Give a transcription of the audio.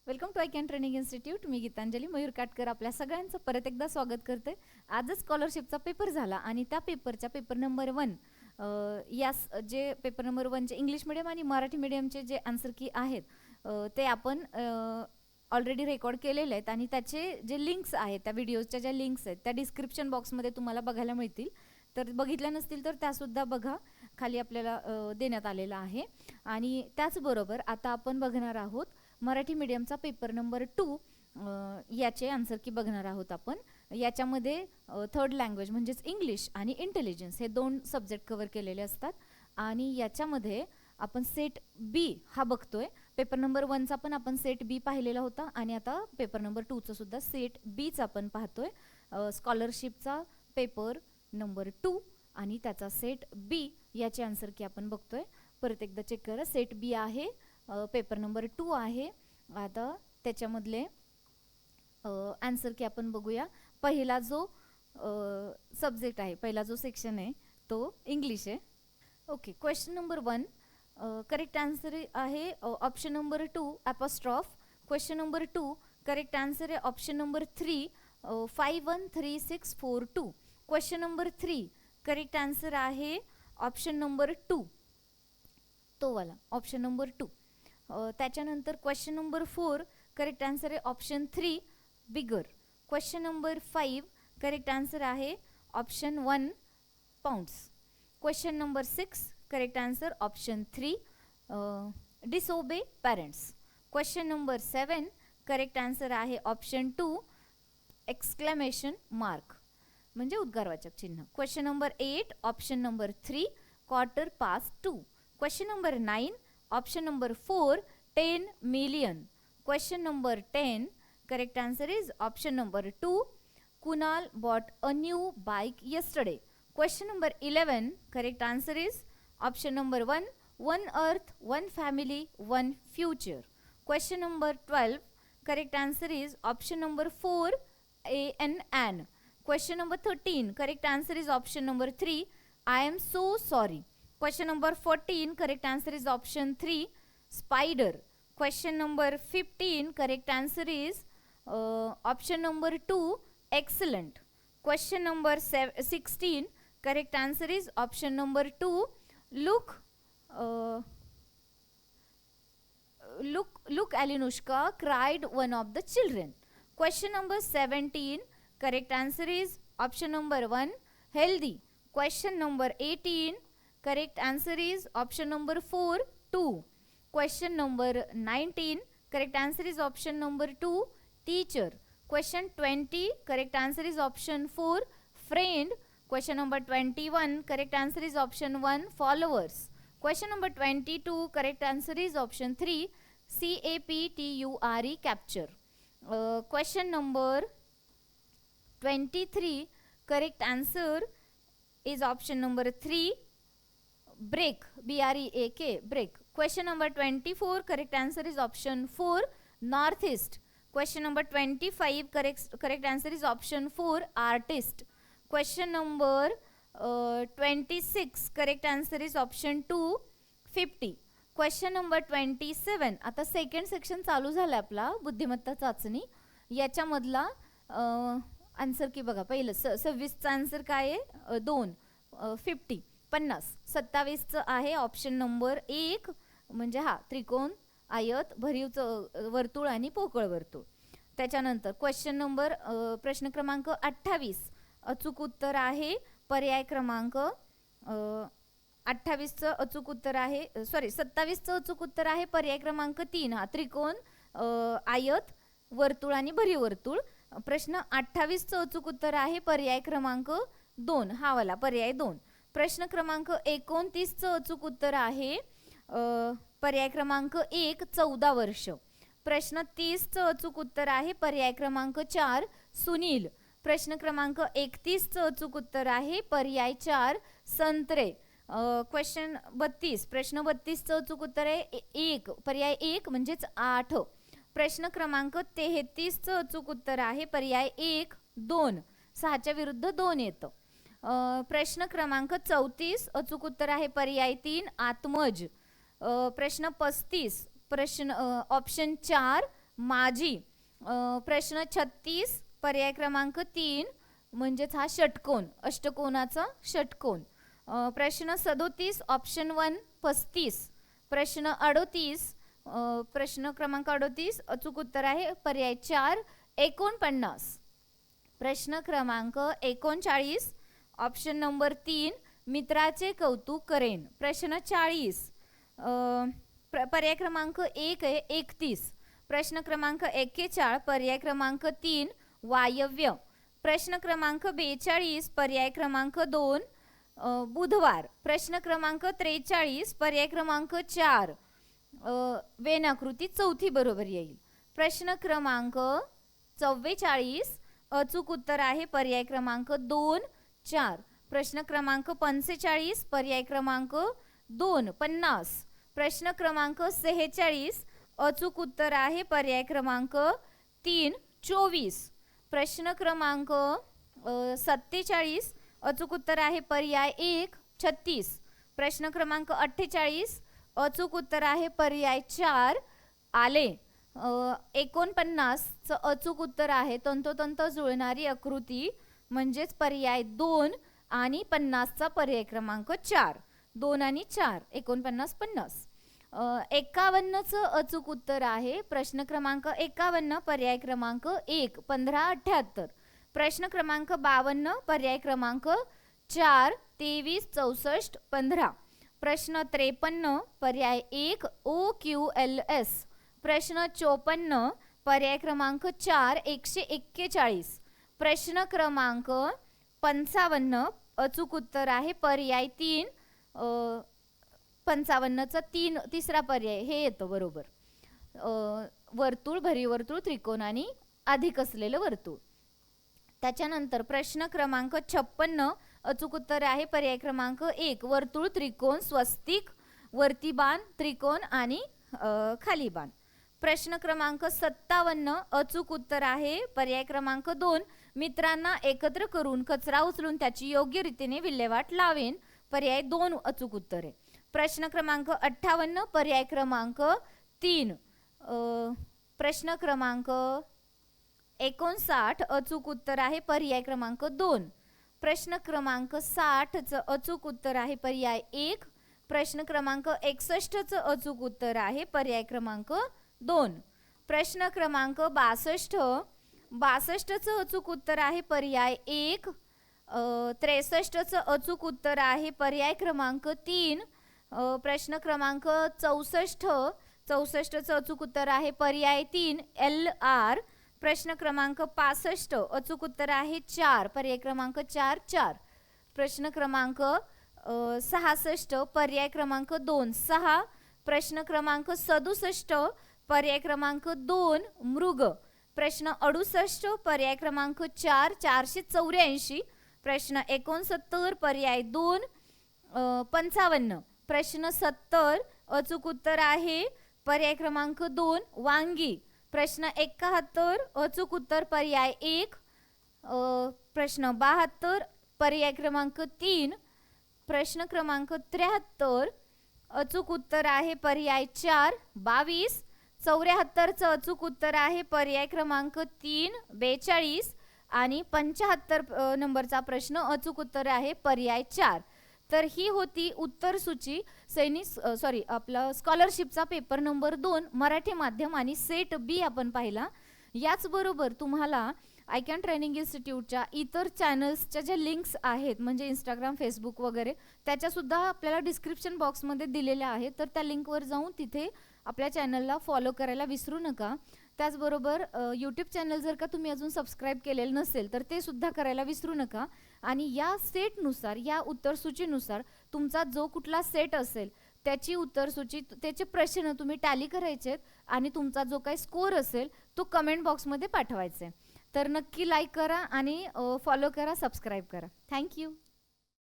Welcome to can training institute. मी गीतांजली मयूर काटकर आपल्या सगळ्यांचं परत एकदा स्वागत करते. आजच स्कॉलरशिपचा पेपर झाला आणि त्या पेपरच्या पेपर नंबर 1 यास जे पेपर नंबर 1चे इंग्लिश मिडियम आणि मराठी मिडियमचे जे आन्सर की आहेत ते आपण ऑलरेडी रेकॉर्ड केलेले आहेत आणि त्याचे जे लिंक्स आहेत, त्या व्हिडिओच्या ज्या लिंक्स आहेत त्या डिस्क्रिप्शन बॉक्समध्ये तुम्हाला बघायला मिळतील. तर बघितल्या नसतील तर त्यासुद्धा बघा, खाली आपल्याला देण्यात आलेला आहे. आणि त्याचबरोबर आता आपण बघणार आहोत मराठी मीडियमचा पेपर नंबर 2 याचे आन्सर की बघणार आहोत आपण. याच्यामध्ये थर्ड लँग्वेज म्हणजेच इंग्लिश आणि इंटेलिजन्स हे 2 सब्जेक्ट कव्हर केलेले असतात. आणि याच्यामध्ये आपण सेट बी हा बघतोय. पेपर नंबर 1चा पण आपण सेट बी पाहिलेला होता आणि आता पेपर नंबर 2चा सुद्धा सेट बीचा आपण पाहतोय. स्कॉलरशिपचा पेपर नंबर 2 आणि त्याचा सेट बी याचे आन्सर की आपण बघतोय. परत एकदा चेक करा, सेट बी आहे, पेपर नंबर 2 आहे. आता त्याच्यामधले आन्सर की आपण बघूया. पहिला जो सब्जेक्ट आहे, पहिला जो सेक्शन आहे तो इंग्लिश आहे. Okay, question number 1 correct answer आहे option number 2 apostrophe. Question number 2 correct answer आहे option number 3 513642. Question number 3 correct answer आहे ऑप्शन नंबर 2, तो वाला ऑप्शन नंबर 2. त्याच्यानंतर क्वेश्चन नंबर 4 करेक्ट आन्सर आहे option 3 bigger. Question number 5 correct answer आहे option 1 pounds. Question number 6 correct answer option 3 disobey parents. Question number 7 correct answer आहे option 2 exclamation mark म्हणजे उद्गारवाचक चिन्ह. Question number 8 option number 3 quarter past 2. Question number 9 option number 4 10 million. Question number 10 correct answer is option number 2 Kunal bought a new bike yesterday. Question number 11 correct answer is option number 1 one earth, one family, one future. Question number 12 correct answer is option number 4 an. Question number 13 correct answer is option number 3 I am so sorry. Question number 14 correct answer is option 3 spider. Question number 15 correct answer is option number 2 excellent. Question number 16 correct answer is option number 2 look Alinushka cried one of the children. Question number 17 correct answer is option number 1 healthy. Question number 18 correct answer is option number 4 2. Question number 19 correct answer is option number 2 teacher. Question 20 correct answer is option 4 friend. Question number 21 correct answer is option 1 followers. Question number 22 correct answer is option 3 capture capture. Question number 23 correct answer is option number 3 break break. Question number 24 correct answer is option 4 northeast. Question number 25 correct answer is option 4 artist. Question number 26 correct answer is option 2 50. Question number 27 आता second section चालू झालं आपला बुद्धिमत्ता चाचणी. याच्यामधला answer की बघा, पहिलं 26चा answer काय आहे 2 50 50. 27चं आहे ऑप्शन नंबर 1 म्हणजे हा त्रिकोण, आयत, भरीव वर्तुळ आणि पोकळ वर्तुळ. त्याच्यानंतर क्वेश्चन नंबर प्रश्न क्रमांक 28 अचूक उत्तर आहे पर्याय क्रमांक 28चं अचूक उत्तर आहे 27चं अचूक उत्तर आहे पर्याय क्रमांक 3 हा त्रिकोण, आयत, वर्तुळ आणि भरीव वर्तुळ. प्रश्न 28चं अचूक उत्तर आहे पर्याय क्रमांक 2 हा वाला पर्याय 2. प्रश्न क्रमांक 29चं अचूक उत्तर आहे पर्याय क्रमांक 1 14 वर्ष. प्रश्न 30चं अचूक उत्तर आहे पर्याय क्रमांक 4 सुनील. प्रश्न क्रमांक 31चं अचूक उत्तर आहे पर्याय 4 संत्रे. क्वेश्चन 32 प्रश्न 32चं अचूक उत्तर आहे 1 पर्याय 1 म्हणजेच 8. प्रश्न क्रमांक 33चं अचूक उत्तर आहे पर्याय 1 2. 6च्या विरुद्ध 2 येतं. प्रश्न क्रमांक 34 अचूक उत्तर आहे पर्याय 3 आत्मज. प्रश्न 35 प्रश्न ऑप्शन 4 माझी. प्रश्न 36 पर्याय क्रमांक 3 म्हणजेच हा षटकोन, अष्टकोनाचा षटकोन. प्रश्न 37 ऑप्शन 1 35. प्रश्न 38 प्रश्न क्रमांक 38 अचूक उत्तर आहे पर्याय 4 49. प्रश्न क्रमांक 39 ऑप्शन नंबर 3 मित्राचे कौतुक करेन. प्रश्न 40 पर्याय क्रमांक 1 आहे 31. प्रश्न क्रमांक 41 पर्याय क्रमांक 3 वायव्य. प्रश्न क्रमांक 42 पर्याय क्रमांक 2 बुधवार. प्रश्न क्रमांक 43 पर्याय क्रमांक 4 वेणाकृती चौथी बरोबर येईल. प्रश्न क्रमांक 44 अचूक उत्तर आहे पर्याय क्रमांक 2 4. प्रश्न क्रमांक 45 पर्याय क्रमांक 2 50. प्रश्न क्रमांक 46 अचूक उत्तर आहे पर्याय क्रमांक 3 24. प्रश्न क्रमांक 47 अचूक उत्तर आहे पर्याय 1 36. प्रश्न क्रमांक 48 अचूक उत्तर आहे पर्याय 4 आले. 49 चं अचूक उत्तर आहे तंतोतंत जुळणारी आकृती म्हणजेच पर्याय 2 आणि 50 चा पर्याय क्रमांक 4. 2 आणि 4 49 50. 51 चं अचूक उत्तर आहे प्रश्न क्रमांक 51 पर्याय क्रमांक 1 15 78. प्रश्न क्रमांक 52 पर्याय क्रमांक 4 23 64 15. प्रश्न 53 पर्याय 1 OQLS. प्रश्न 54 पर्याय क्रमांक 4 141. प्रश्न क्रमांक 55 अचूक उत्तर आहे पर्याय 3 55चा तिसरा पर्याय हे येतं बरोबर. वर्तुळ, भरीवर्तुळ, त्रिकोण आणि अधिक असलेलं वर्तुळ. त्याच्यानंतर प्रश्न क्रमांक 56 अचूक उत्तर आहे पर्याय क्रमांक 1 वर्तुळ, त्रिकोण, स्वस्तिक, वरती बाण, त्रिकोण आणि खाली बाण. प्रश्न क्रमांक 57 अचूक उत्तर आहे पर्याय क्रमांक 2 मित्रांना एकत्र करून कचरा उचलून त्याची योग्य रीतीने विल्हेवाट लावेन. पर्याय 2 अचूक उत्तर आहे. प्रश्न क्रमांक 58 पर्याय क्रमांक 3. प्रश्न क्रमांक 59 अचूक उत्तर आहे पर्याय क्रमांक 2. प्रश्न क्रमांक 60 चं अचूक उत्तर आहे पर्याय 1. प्रश्न क्रमांक 61 चं अचूक उत्तर आहे पर्याय क्रमांक 2. प्रश्न क्रमांक 62 चं अचूक उत्तर आहे पर्याय 1. 63 चं अचूक उत्तर आहे पर्याय क्रमांक 3. प्रश्न क्रमांक 64 चं अचूक उत्तर आहे पर्याय 3 LR. प्रश्न क्रमांक 65 अचूक उत्तर आहे 4 पर्याय क्रमांक 4 4. प्रश्न क्रमांक 66 पर्याय क्रमांक 2 6. प्रश्न क्रमांक 67 पर्याय क्रमांक 2 मृग. प्रश्न 68 पर्याय क्रमांक 4 484. प्रश्न 69 पर्याय 2 55. प्रश्न 70 अचूक उत्तर आहे पर्याय क्रमांक 2 वांगी. प्रश्न 71 अचूक उत्तर पर्याय 1. प्रश्न 72 पर्याय क्रमांक 3. प्रश्न क्रमांक 73 अचूक उत्तर आहे पर्याय 4 22. 74 चं अचूक उत्तर आहे पर्याय क्रमांक 3 42. आणि 75 नंबरचा प्रश्न अचूक उत्तर आहे पर्याय 4. तर ही होती उत्तर सूची आपला स्कॉलरशिपचा पेपर नंबर 2 मराठी माध्यम आणि सेट बी आपण पाहिला. याचबरोबर तुम्हाला आयकॅन ट्रेनिंग इन्स्टिट्यूटच्या इतर चॅनल्सच्या ज्या लिंक्स आहेत म्हणजे इंस्टाग्राम, फेसबुक वगैरे त्याच्यासुद्धा आपल्याला डिस्क्रिप्शन बॉक्समध्ये दिलेल्या आहेत. तर त्या लिंकवर जाऊन तिथे आपल्या चॅनलला फॉलो करायला विसरू नका. त्याचबरोबर यूट्यूब चॅनल जर का तुम्ही अजून सबस्क्राईब केलेलं नसेल तर ते सुद्धा करायला विसरू नका. आणि या सेटनुसार या उत्तरसूचीनुसार तुमचा जो कुठला सेट असेल त्याची उत्तरसूची त्याचे प्रश्न तुम्ही टॅली करायचेत आणि तुमचा जो काही स्कोअर असेल तो कमेंट बॉक्समध्ये पाठवायचा आहे. तर नक्की लाईक करा आणि फॉलो करा, सबस्क्राईब करा. थँक्यू.